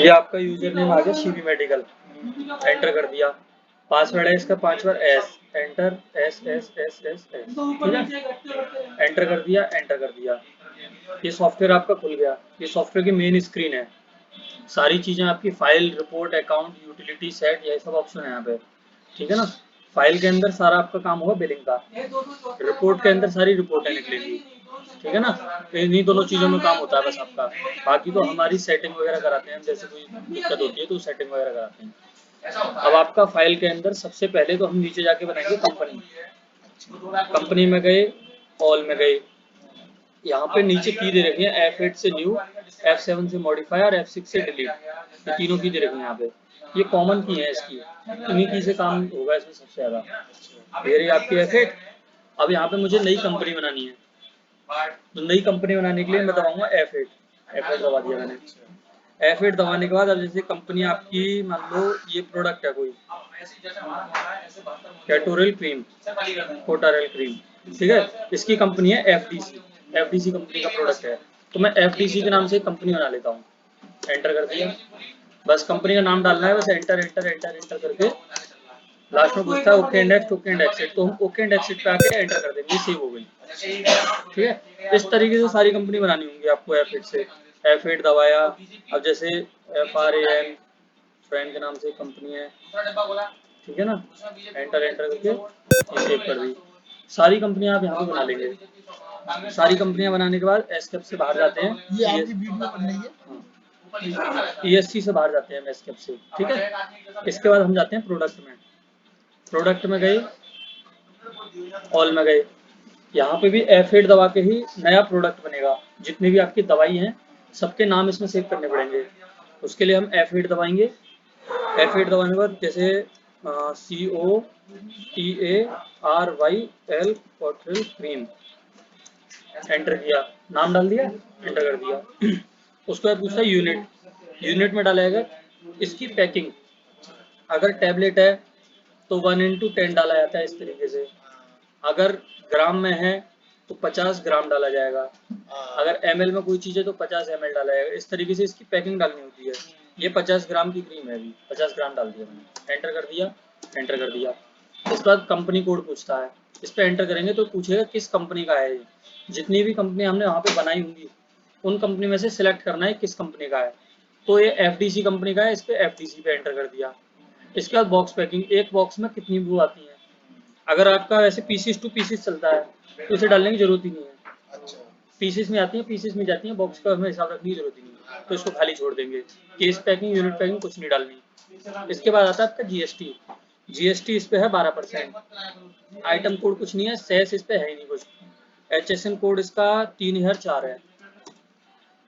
ये आपका user name आ गया सीबी मेडिकल, एंटर कर दिया। पासवर्ड है इसका 5 बार S, enter S S S S S, ठीक है, एंटर कर दिया, एंटर कर दिया। ये सॉफ्टवेयर आपका खुल गया। ये सॉफ्टवेयर की मेन स्क्रीन है। सारी चीजें आपकी file, report, account, utility, set, ये सब ऑप्शन है यहाँ पे, ठीक है ना। फाइल के अंदर सारा आपका काम होगा बिलिंग का, रिपोर्ट के अंदर सारी रिपोर्टें निकलेंगी, ठीक है ना। इन्हीं दोनों चीजों में काम होता है बस आपका। बाकी तो हमारी सेटिंग वगैरह कराते हैं, जैसे कोई दिक्कत होती है तो सेटिंग वगैरह कराते हैं। अब आपका फाइल के अंदर सबसे पहले तो हम नीचे जाके बनाएंगे कंपनी। कंपनी में गए, ऑल में गए, यहाँ पे नीचे की दे रखी है F8 से न्यू, F7 से मॉडिफाई और F6 से डिलीट। ये तीनों की दे रखी है यहाँ पे, ये कॉमन की है इसकी, इन्हीं की से काम होगा इसमें सबसे ज्यादा। ये रही आपकी F8। अब यहाँ पे मुझे नई कंपनी बनानी है, तो नई कंपनी बनाने के लिए मैं दबाऊंगा F8। F8 दबा दिया मैंने। F8 दबाने के बाद अब जैसे कंपनी आपकी, मान लो ये प्रोडक्ट है कोई, कैटोरल क्रीम, कोटारेल क्रीम, ठीक है, इसकी कंपनी है FDC। FDC कंपनी का प्रोडक्ट है, तो मैं FDC के नाम से कंपनी बना लेता हूँ। एंटर कर दिया, बस कंपनी का नाम डालना है, बस एंटर एंटर एंटर एंटर करके लास्ट में पूछता है ओके इंडेक्स, ओके इंडेक्स, तो हम ओके इंडेक्स पे आके एंटर कर देंगे, सेव हो गई, ठीक है। इस तरीके से सारी कंपनी बनानी होंगी आपको F8 से। F8 दबाया, अब जैसे FRAN, फ्रेंड के नाम से कंपनी है, ठीक है ना, एंटर एंटर करके सेव कर दी। सारी कंपनियां आप यहाँ पे बना लेंगे। सारी कंपनियां बनाने के बाद एस्केप से बाहर जाते हैं, ये आपकी वीडियो बन रही है। ESC से बाहर जाते हैं एस्केप से, ठीक है। इसके बाद हम जाते हैं प्रोडक्ट में। प्रोडक्ट में गए, ऑल में गए, यहाँ पे भी F8 दबा के ही नया प्रोडक्ट बनेगा। जितनी भी आपकी दवाई हैं सबके नाम इसमें सेव करने पड़ेंगे, उसके लिए हम F8 दबाएंगे। F8 दबाने के बाद जैसे COTARYL कॉटरल क्रीम, एंटर किया, नाम डाल दिया, एंटर कर दिया। उसके बाद पूछता है यूनिट, यूनिट में डालेगा इसकी पैकिंग। अगर टैबलेट है तो 1/10 डाला जाता है इस तरीके से, अगर ग्राम में है तो 50 ग्राम डाला जाएगा, अगर ml में कोई चीज़ है तो 50 ml डाला जाएगा। इस तरीके से इसकी पैकिंग डालनी होती है। ये 50 ग्राम की क्रीम है, अभी 50 ग्राम डाल दिया मैंने, एंटर कर दिया, एंटर कर दिया। इसके बाद कंपनी कोड पूछता है, इस पर एंटर करेंगे तो पूछेगा किस कंपनी का है ये। जितनी भी कंपनी हमने वहाँ पे बनाई होंगी उन कंपनी में से सिलेक्ट करना है किस कंपनी का है, तो ये FDC कंपनी का है, इस पर FDC पे एंटर कर दिया। इसके बाद बॉक्स पैकिंग, एक बॉक्स में कितनी वो आती है। अगर आपका वैसे पीसीस टू पीसीस चलता है तो इसे डालने की जरूरत ही नहीं है। अच्छा, पीसीस में आती है, पीसीस में जाती है, बॉक्स का हमें हिसाब रखने की जरूरत ही नहीं है, तो इसको खाली छोड़ देंगे। केस पैकिंग, यूनिट पैकिंग कुछ नहीं डालनी। इसके बाद आता है आपका GST। GST इस पे है 12%। आइटम कोड कुछ नहीं है, सेस इस पे है ही नहीं कुछ। HSN कोड इसका 3004 है।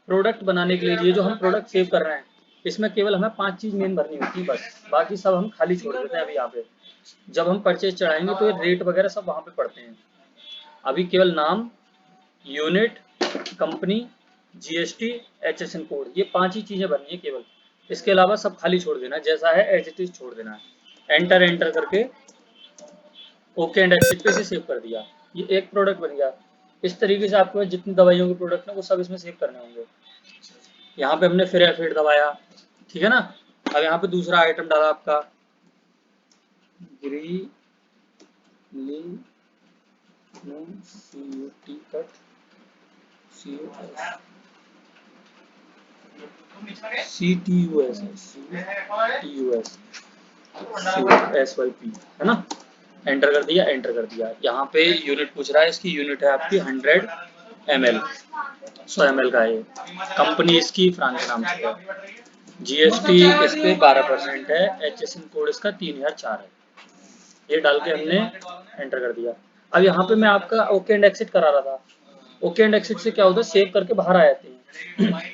प्रोडक्ट बनाने के लिए ये जो हम प्रोडक्ट सेव कर रहे हैं इसमें केवल हमें 5 चीज मेन भरनी होती है बस, बाकी सब हम खाली छोड़ देते हैं। अभी यहाँ पे जब हम परचेज चढ़ाएंगे तो ये रेट वगैरह सब वहाँ पे पड़ते हैं। अभी केवल नाम, unit, company, GST, HSN code, ये 5 ही चीजें भरनी है केवल। इसके अलावा सब खाली छोड़ देना है, जैसा है एज इट इज छोड़ देना है। एंटर एंटर करके ओके एंड एक्सिट पे से सेव कर दिया। ये एक प्रोडक्ट बन गया। इस तरीके से आपके पास जितनी दवाइयों के प्रोडक्ट हैं वो सब इसमें सेव करने होंगे। यहाँ पे हमने फिर F8 दबाया, ठीक है ना। अब यहाँ पे दूसरा आइटम डाला आपका ग्री CUT कट CTUS SYP, है ना। एंटर कर दिया, एंटर कर दिया। यहाँ पे यूनिट पूछ रहा है, इसकी यूनिट है आपकी 100 ml, 100 ml का है। कंपनी इसकी फ्रांस के नाम से है। GST इस पे 12% है। HSN कोड इसका 3004 है। ये डाल के हमने एंटर कर दिया। अब यहाँ पे मैं आपका ओके एंड एक्सिट करा रहा था। ओके एंड एक्सिट से क्या होता है, सेव करके बाहर आ जाते हैं।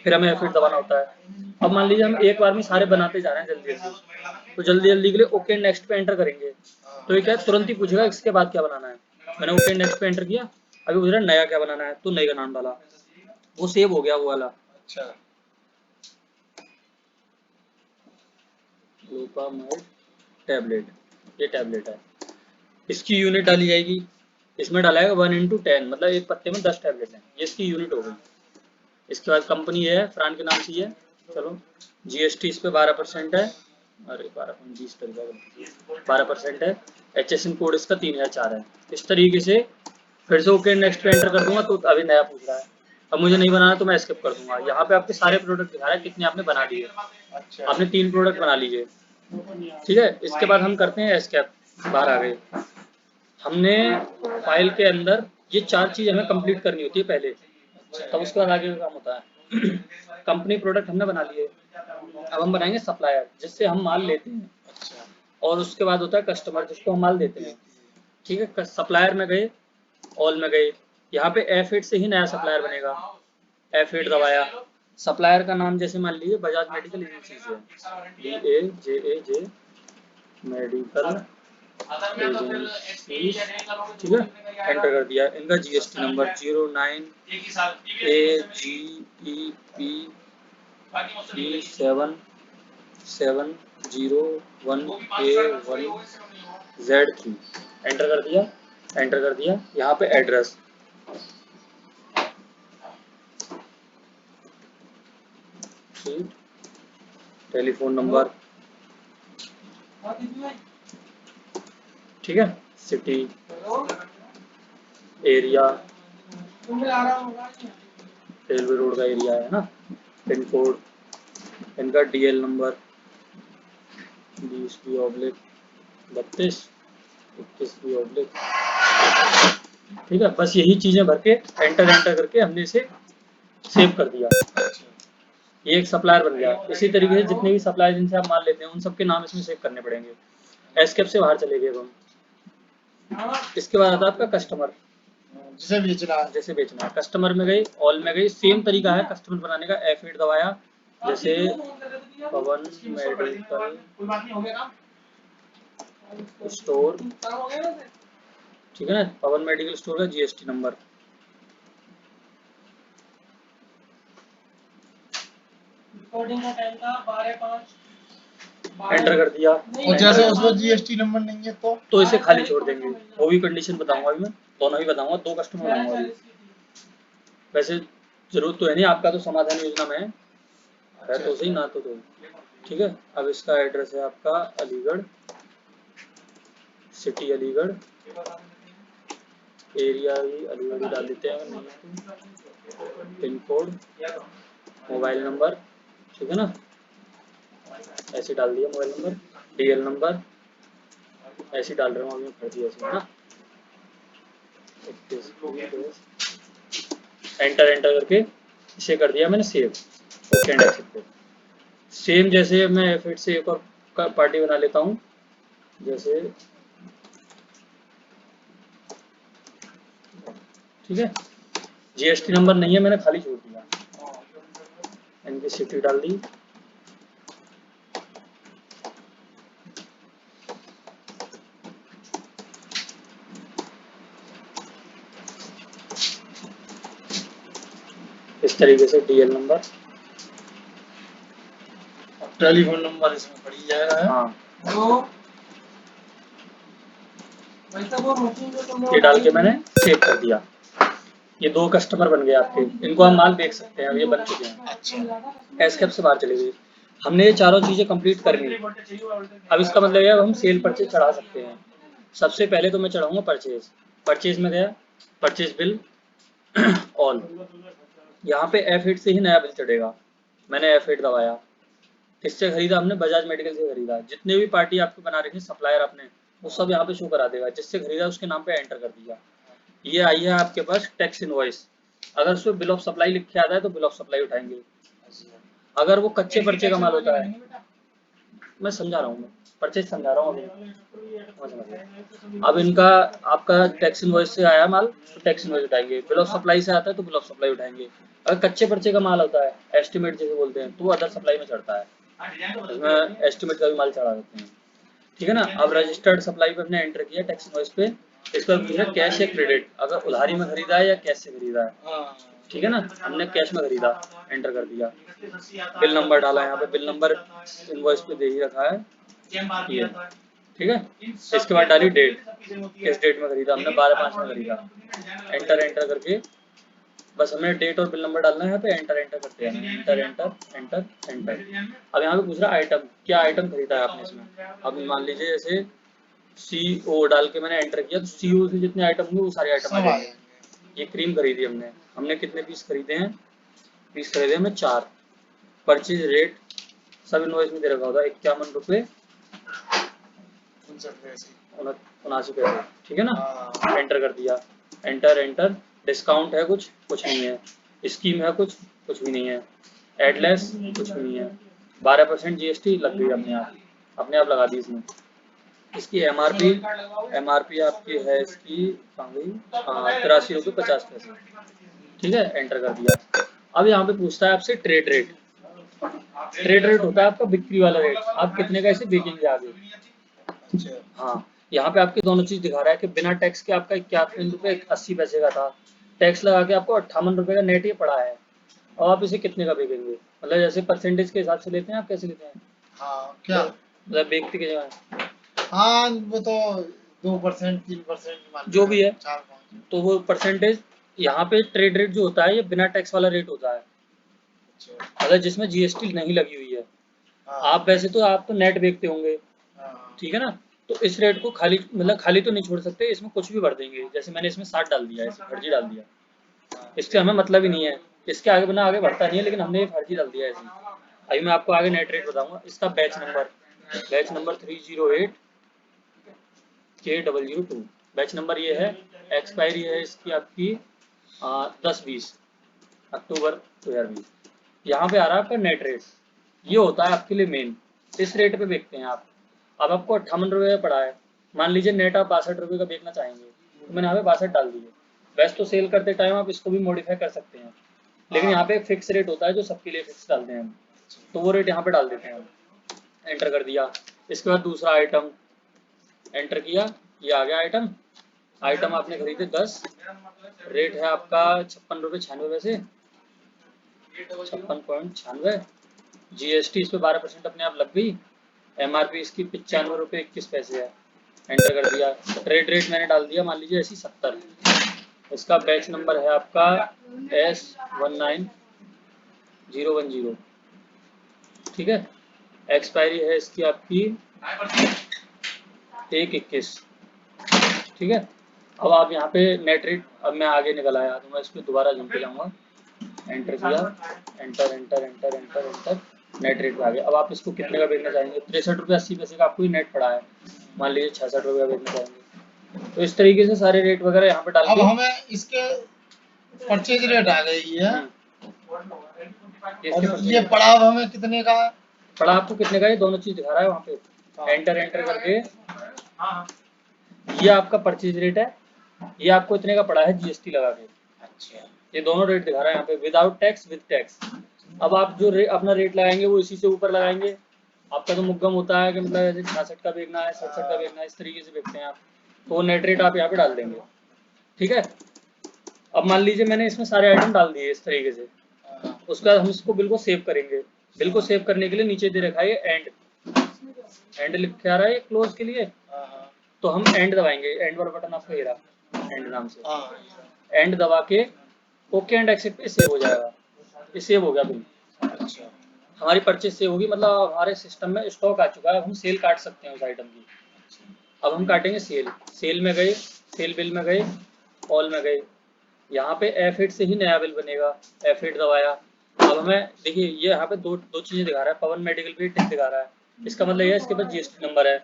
फिर हमें F8 दबाना होता है। अब मान लीजिए हम एक बार में सारे बनाते जा रहे हैं जल्दी जल्दी, तो जल्दी जल्दी के लिए ओके नेक्स्ट पे एंटर करेंगे तो ये क्या है, तुरंत ही पूछेगा इसके बाद क्या बनाना है। मैंने ओके नेक्स्ट पे एंटर किया, अभी पूछ रहा है नया क्या बनाना है, तो नए का नाम डाला, वो सेव हो गया वो वाला। अच्छा, लोपामाइड टैबलेट, ये टैबलेट है, इसकी यूनिट डाली जाएगी। इसमें डाला है 1/10, मतलब एक पत्ते में 10 टैबलेट हैं, ये इसकी यूनिट हो गई। इसके बाद कंपनी है फ्रांड के नाम से है, चलो जीएसटी इस पे 12% है, अरे 12% है। HSN कोड इसका 3004 है। इस तरीके से फिर से ओके नेक्स्ट पे एंटर कर दूंगा तो अभी नया पूछ रहा है। अब मुझे नहीं बनाना तो मैं स्किप कर दूंगा। यहाँ पे आपके सारे प्रोडक्ट दिखा रहा है कितने आपने बना लिए। अच्छा। आपने 3 प्रोडक्ट बना लीजिए, ठीक है। इसके बाद हम करते हैं एस्केप, बाहर आ गए। हमने फाइल के अंदर ये 4 चीज हमें कंप्लीट करनी होती है पहले, तब उसके बाद आगे का काम होता है। कंपनी प्रोडक्ट हमने बना लिए, अब हम बनाएंगे सप्लायर जिससे हम माल लेते हैं, अच्छा। और उसके बाद होता है कस्टमर जिसको हम माल देते हैं, ठीक है। सप्लायर में गए, ऑल में गए, यहाँ पे F8 से ही नया सप्लायर बनेगा। F8 दबाया, सप्लायर का नाम जैसे मान लीजिए बजाज मेडिकल एजेंसी है, BAJAJ मेडिकल एजेंसी, ठीक है। एंटर कर दिया। इनका GST नंबर 09AGEP77001A1Z3, एंटर कर दिया। एंटर कर दिया। यहाँ पे एड्रेस, टेलीफोन नंबर, ठीक है, सिटी, एरिया, रेलवे रोड का एरिया है ना, पिन कोड, इनका DL नंबर 20B/32 21B/, ठीक है। बस यही चीजें भर के एंटर करके हमने इसे सेव कर दिया। ये एक सप्लायर बन गया। इसी तरीके से जितने भी सप्लायर जिनसे आप माल लेते हैं उन सबके नाम इसमें सेव करने पड़ेंगे। एस्केप से बाहर चले गए हम। इसके बाद आता है आपका कस्टमर, जिसे बेचना है। जैसे बेचना है। कस्टमर में गई, ऑल में गई, सेम तरीका है कस्टमर बनाने का। F8 दबाया, जैसे पवन मेडिकल स्टोर, ठीक है ना, पवन मेडिकल स्टोर का GST नंबर, एंटर कर दिया। और जैसे उसमें GST नंबर नहीं है तो इसे खाली छोड़ देंगे। वो भी कंडीशन बताऊंगा अभी मैं, दोनों ही बताऊंगा, 2 कस्टमर बनाऊंगा अभी। वैसे जरूरत तो है नहीं, आपका तो समाधान योजना में है तो सही ना, तो ठीक है। अब इसका एड्रेस है आपका अलीगढ़, सिटी अलीगढ़, एरिया भी अलीगढ़ डाल देते हैं, पिन कोड, मोबाइल नंबर, ठीक है ना, ऐसे डाल दिया मोबाइल नंबर, DL नंबर ऐसे डाल रहा हूँ अभी, भर दिया ऐसे, है ना। एंटर करके इसे कर दिया मैंने save, okay and accept. Same जैसे मैं F8 से एक और पार्टी बना लेता हूँ, जैसे, ठीक है। GST नंबर नहीं है, मैंने खाली छोड़ दिया, इनकी सिटी डाल दी, इस तरीके से DL नंबर, टेलीफोन नंबर इसमें पड़ ही जाएगा। हाँ, ये डाल के मैंने सेव कर दिया। ये 2 कस्टमर बन गए आपके, इनको हम माल बेच सकते हैं, अब ये बन चुके हैं। अच्छा। एस्केप से बाहर चले गए। हमने ये चारों चीजें कंप्लीट कर ली। अब इसका मतलब है हम सेल परचेज चढ़ा सकते हैं। सबसे पहले तो मैं चढ़ाऊंगा परचेज। परचेज में गया, परचेज बिल, ऑल, यहाँ पे F8 से ही नया बिल चढ़ेगा। मैंने F8 दबाया, किससे खरीदा हमने, बजाज मेडिकल से खरीदा। जितने भी पार्टी आपको बना रखी सप्लायर आपने, वो सब यहाँ पे शो करा देगा। जिससे खरीदा उसके नाम पे एंटर कर दिया। ये आई है आपके पास टैक्स इनवॉइस। अगर उसमें बिल ऑफ सप्लाई लिख के आता है तो बिल ऑफ सप्लाई उठाएंगे। अगर वो कच्चे पर्चे का माल होता है, मैं समझा रहा हूँ, परचेज समझा रहा हूँ अभी। अब इनका आपका टैक्स इनवॉइस से आया माल तो टैक्स इनवॉइस उठाएंगे, बिल ऑफ सप्लाई से आता है तो बिल ऑफ सप्लाई उठाएंगे। अगर कच्चे पर्चे का माल होता है, एस्टिमेट जैसे बोलते हैं, तो वो अदर सप्लाई में चढ़ता है, इसमें एस्टिमेट का भी माल चढ़ा देते हैं, ठीक है ना। अब रजिस्टर्ड सप्लाई पे हमने एंटर किया टैक्स इनवॉइस पे। इस पर पूछा कैश या क्रेडिट, अगर उधारी में खरीदा है या कैश से खरीदा है, ठीक है ना। हमने कैश में खरीदा, एंटर कर दिया। बिल नंबर डाला, यहाँ पे बिल नंबर इनवॉइस पे दे ही रखा है ये, ठीक है। इसके बाद डाली डेट, किस डेट में खरीदा हमने, 12/5 में खरीदा। एंटर करके बस हमें डेट और बिल नंबर डालना है यहाँ पे, एंटर एंटर करते हैं, एंटर एंटर एंटर एंटर। अब यहाँ पे पूछ रहा है आइटम, क्या आइटम खरीदा है आपने इसमें। अब मान लीजिए जैसे CO डाल के मैंने एंटर किया, तो CO से जितने आइटम होंगे वो सारे आइटम आ सब जाएंगे। आएंगे। ये क्रीम खरीदी हमने, हमने कितने पीस खरीदे हैं, पीस खरीदे हमें 4। परचेज रेट सब इनवॉइस में दे रखा होता है, 51 रुपये 79 पैसे, ठीक है ना। हाँ। एंटर कर दिया, एंटर एंटर। डिस्काउंट है कुछ, कुछ नहीं है। स्कीम है कुछ, कुछ भी नहीं है। एडलेस कुछ भी नहीं है। 12% GST लग गई अपने आप लगा दी इसने। इसकी MRP आपकी है इसकी 83 रुपये 50 पैसे, ठीक है। एंटर कर दिया। अब यहाँ पे पूछता है आपसे ट्रेड रेट। ट्रेड रेट होता है आपका बिक्री वाला रेट, आप कितने का इसे बेचेंगे आगे। अच्छा। हाँ, यहाँ पे आपकी दोनों चीज दिखा रहा है कि बिना टैक्स के आपका 51 रुपये 80 पैसे का था, टैक्स लगा के आपको 58 रुपये का नेट ये पड़ा है। और आप इसे कितने का बेचेंगे, मतलब जैसे परसेंटेज के हिसाब से लेते हैं आप, कैसे लेते हैं। हाँ क्या, मतलब बेचते के जगह हाँ वो तो 2% 3% जो भी है, 4-5। तो वो परसेंटेज यहाँ पे ट्रेड रेट जो होता है ये बिना टैक्स वाला रेट होता है, अच्छा। मतलब जिसमें GST नहीं लगी हुई है। हाँ। आप वैसे तो आप तो नेट बेचते होंगे, हाँ। ठीक है ना। तो इस रेट को खाली, मतलब खाली तो नहीं छोड़ सकते, इसमें कुछ भी भर देंगे। जैसे मैंने इसमें 60 डाल दिया, इसे फर्जी डाल दिया, इससे हमें मतलब ही नहीं है, इसके आगे बना आगे बढ़ता नहीं है, लेकिन हमने ये फर्जी डाल दिया ऐसे। अभी मैं आपको आगे नेट रेट बताऊंगा। इसका batch number 308 K002 batch number ये है। एक्सपायरी है इसकी आपकी 10/20 अक्टूबर 2020। यहाँ पे आ रहा है आपका नेट रेट, ये होता है आपके लिए मेन। इस रेट पे बेचते हैं आप। अब आपको 58 रुपये पड़ा है, मान लीजिए नेट आप 62 रुपये का बेचना चाहेंगे, तो मैंने यहाँ पे 62 डाल दिए। वैसे तो सेल करते टाइम आप इसको भी मॉडिफाई कर सकते हैं, लेकिन यहाँ पे एक फिक्स रेट होता है जो सबके लिए फिक्स डालते हैं हम, तो वो रेट यहाँ पे डाल देते हैं हम। एंटर कर दिया। इसके बाद दूसरा आइटम एंटर किया, ये आ गया आइटम। आइटम आपने खरीदे 10, रेट है आपका 56 रुपये 96 पैसे, 56.96। GST इस पे 12% अपने आप लग गई। MRP इसकी 95 रुपये 21 पैसे है। एंटर कर दिया। ट्रेड रेट मैंने डाल दिया, मान लीजिए ऐसी 70। इसका बैच नंबर है आपका S19010, ठीक है। एक्सपायरी है इसकी आपकी 1/21, ठीक है। अब आप यहाँ पे नेट रेट, अब मैं आगे निकल आया तो मैं इस पर दोबारा जम के जाऊँगा। एंटर किया, enter enter enter enter enter, net rate पे आ गया। अब आप इसको कितने का बेचना चाहेंगे, 63 रुपये 80 पैसे का आपको ही नेट पड़ा है, मान लीजिए 66 रुपये का बेचना चाहेंगे। तो इस तरीके से सारे रेट वगैरह यहाँ पे डाल अब के हमें इसके परचेज रेट आ गई है, और ये पड़ा अब हमें कितने का है? पड़ा आपको कितने का, ये दोनों चीज दिखा रहा है वहाँ पे। एंटर एंटर करके ये आपका परचेज रेट है, ये आपको इतने का पड़ा है GST लगा के। अच्छा। ये दोनों रेट दिखा रहा है यहाँ पे, विदाउट टैक्स विद टैक्स। अब आप जो अपना रेट लगाएंगे वो इसी से ऊपर लगाएंगे। आपका तो मुद्दम होता है कि मतलब जैसे 66 का बेचना है, 67 का बेचना है, इस तरीके से बेचते हैं आप, तो नेट रेट आप यहाँ पे डाल देंगे, ठीक है। अब मान लीजिए मैंने इसमें सारे आइटम डाल दिए इस तरीके से, उसके बाद हम इसको बिल को सेव करेंगे। बिल को सेव करने के लिए नीचे दे रखा है ये एंड लिख के आ रहा है क्लोज के लिए, तो हम एंड दबाएंगे। एंड वाला बटन आपका ये रहा, एंड नाम से, एंड दबा के ओके एंड एक्सेप्ट पे सेव हो जाएगा। ये सेव हो गया बिल, अच्छा। हमारी परचेज सेव होगी, मतलब हमारे सिस्टम में स्टॉक आ चुका है, अब हम सेल काट सकते हैं उस आइटम की। अब हम काटेंगे सेल, सेल में गए, सेल बिल में गए, ऑल में गए, यहाँ पे F8 से ही नया बिल बनेगा। F8 दबाया। अब हमें देखिए ये यहाँ पे दो चीजें दिखा रहा है, पवन मेडिकल पे टिक दिखा रहा है, इसका मतलब ये इसके पास GST नंबर है।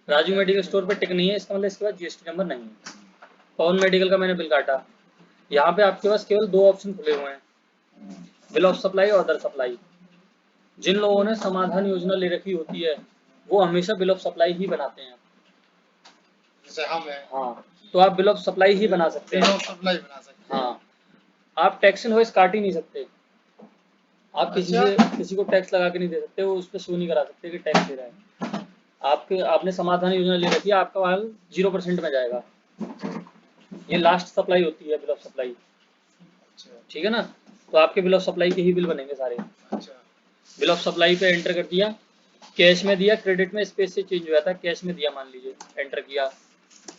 राजू मेडिकल स्टोर पे टिक नहीं है, इसका मतलब इसके पास GST नंबर नहीं है। पवन मेडिकल का मैंने बिल काटा, यहाँ पे आपके पास केवल 2 ऑप्शन खुले हुए हैं, बिल ऑफ सप्लाई और अदर सप्लाई। जिन लोगों ने समाधान योजना ले रखी होती है वो हमेशा बिल ऑफ सप्लाई ही बनाते हैं। जैसे हम है। हाँ, तो आप बिल ऑफ सप्लाई ही बना सकते बिल हैं। ऑफ सप्लाई बना सकते हैं। हाँ, आप टैक्स इनवॉइस काट ही नहीं सकते। आप किसी को टैक्स लगा के नहीं दे सकते, वो उस पर शो नहीं करा सकते कि टैक्स दे रहा है। आपने समाधान योजना ले रखी है, आपका माल 0% में जाएगा। ये लास्ट सप्लाई होती है बिल ऑफ सप्लाई, अच्छा। ठीक है ना। तो आपके बिल ऑफ सप्लाई के ही बिल बनेंगे सारे। अच्छा। बिल ऑफ सप्लाई पे एंटर कर दिया, कैश में दिया, क्रेडिट में स्पेस से चेंज हुआ था, कैश में दिया मान लीजिए, एंटर किया,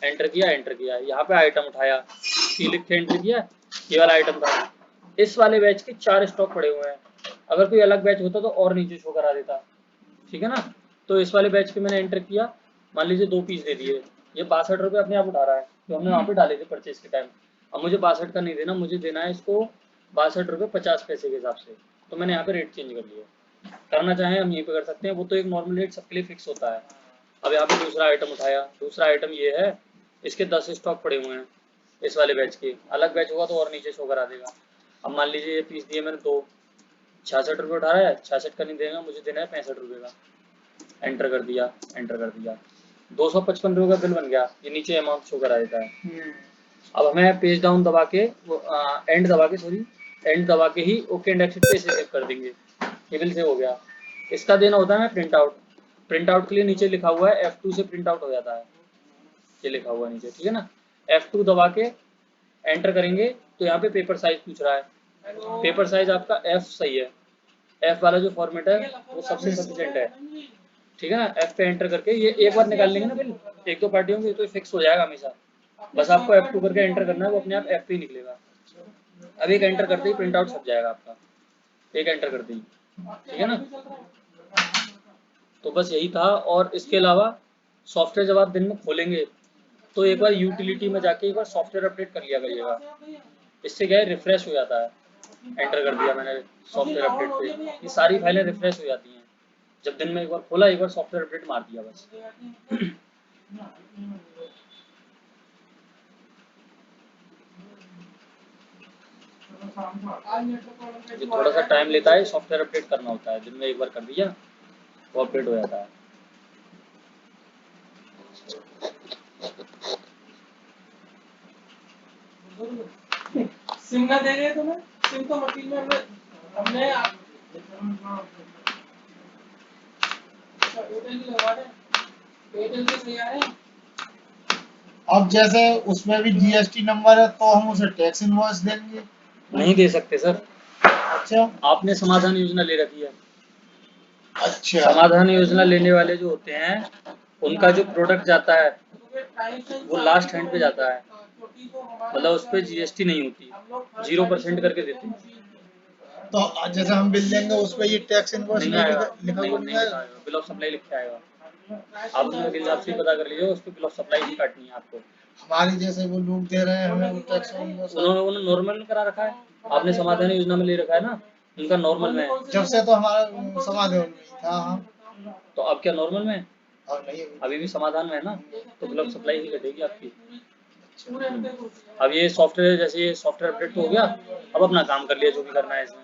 एंटर किया, एंटर किया। यहाँ पे आइटम उठाया, सी लिख के एंटर किया, ये वाला आइटम था, इस वाले बैच के 4 स्टॉक पड़े हुए हैं। अगर कोई अलग बैच होता तो और नीचे शो करा देता, ठीक है ना। तो इस वाले बैच के मैंने एंटर किया, मान लीजिए 2 पीस दे दिए, ये 62 रुपये अपने आप उठा रहा है, तो हमने वहाँ पे डाले थे परचेज के टाइम। अब मुझे 62 का नहीं देना, मुझे देना है इसको 62 रुपये 50 पैसे के हिसाब से, तो मैंने यहाँ पे रेट चेंज कर लिया। करना चाहें हम यहीं पे कर सकते हैं, वो तो एक नॉर्मल रेट सबके लिए फिक्स होता है। अब यहाँ पे दूसरा आइटम उठाया, दूसरा आइटम ये है, इसके 10 स्टॉक पड़े हुए हैं इस वाले बैच के, अलग बैच होगा तो और नीचे शो करा देगा। अब मान लीजिए ये पीस दिए मैंने 2, 66 रुपये उठा रहा है, 66 का नहीं देगा, मुझे देना है 65 रुपये का। एंटर कर दिया, एंटर कर दिया, 255 रुपये का बिल बन गया, ये नीचे अमाउंट शो करा देता है। अब हमें पेज डाउन दबा के एंड दबा के एंड दबा के ही ओके एंड एक्सिट पे सेव कर देंगे, ये बिल सेव हो गया। इसका देना होता है प्रिंट आउट, प्रिंट आउट के लिए नीचे लिखा हुआ है F2 से प्रिंट आउट हो जाता है, ये लिखा हुआ है नीचे, ठीक है ना। F2 दबा के एंटर करेंगे तो यहाँ पे पेपर साइज पूछ रहा है, पेपर साइज आपका F सही है, F वाला जो फॉर्मेट है वो सबसे सफिशिएंट है, ठीक है ना। F पे एंटर करके ये एक बार निकाल लेंगे ना बिल, एक दो पार्टियों में तो फिक्स हो जाएगा हमेशा, बस आपको F2 करके एंटर करना है, वो अपने आप F पे ही निकलेगा। अब एक एंटर करते ही प्रिंट आउट छप जाएगा आपका, एक एंटर करते ही, ठीक है ना। तो बस यही था। और इसके अलावा सॉफ्टवेयर जब आप दिन में खोलेंगे तो एक बार यूटिलिटी में जाके एक बार सॉफ्टवेयर अपडेट कर लिया करिएगा, इससे क्या है रिफ्रेश हो जाता है। एंटर कर दिया मैंने सॉफ्टवेयर अपडेट पे, ये सारी फाइलें रिफ्रेश हो जाती हैं जब दिन में एक बार खोला, एक बार सॉफ्टवेयर अपडेट मार दिया बस। ये थोड़ा सा टाइम लेता है, सॉफ्टवेयर अपडेट करना होता है, दिन में एक बार कर दिया वो अपडेट हो जाता है। सिम ना दे रहे तुम्हें, सिम तो मशीन में हमने अब जैसे उसमें भी जीएसटी नंबर है तो हम उसे टैक्स इनवॉइस देंगे? नहीं दे सकते सर, अच्छा आपने समाधान योजना ले रखी है। अच्छा समाधान योजना लेने वाले जो होते हैं उनका जो प्रोडक्ट जाता है वो लास्ट हैंड पे जाता है, मतलब उस पर जीएसटी नहीं होती, 0% करके देते हैं। तो जैसे हम बिल देंगे उस पर ये टैक्स इनवॉइस नहीं नहीं आएगा, लिखा हुआ नहीं आएगा? बिल ऑफ सप्लाई लिख के आएगा, आप उसमें हिसाब से पता कर लीजिए, उस पर बिल ऑफ सप्लाई ही काटनी है आपको। हमारे जैसे वो लोग दे रहे हैं हमें वो टैक्स इनवॉइस। उन्होंने नॉर्मल में करा रखा है, आपने समाधान योजना में ले रखा है ना, उनका नॉर्मल में है। जब से तो हमारा समाधान में ही था। हाँ तो अब क्या नॉर्मल में है? और नहीं अभी भी समाधान में है ना, तो बिल ऑफ सप्लाई ही कटेगी आपकी। अब ये सॉफ्टवेयर, जैसे ये सॉफ्टवेयर अपडेट तो हो गया, अब अपना काम कर लिया जो भी करना है इसमें।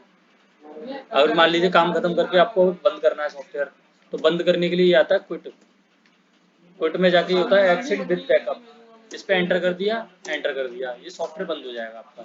अगर मान लीजिए काम खत्म करके आपको बंद करना है सॉफ्टवेयर, तो बंद करने के लिए ये आता है क्विट, क्विट में जाके होता है एक्सिट विद बैकअप, इस पे एंटर कर दिया, एंटर कर दिया, ये सॉफ्टवेयर बंद हो जाएगा आपका।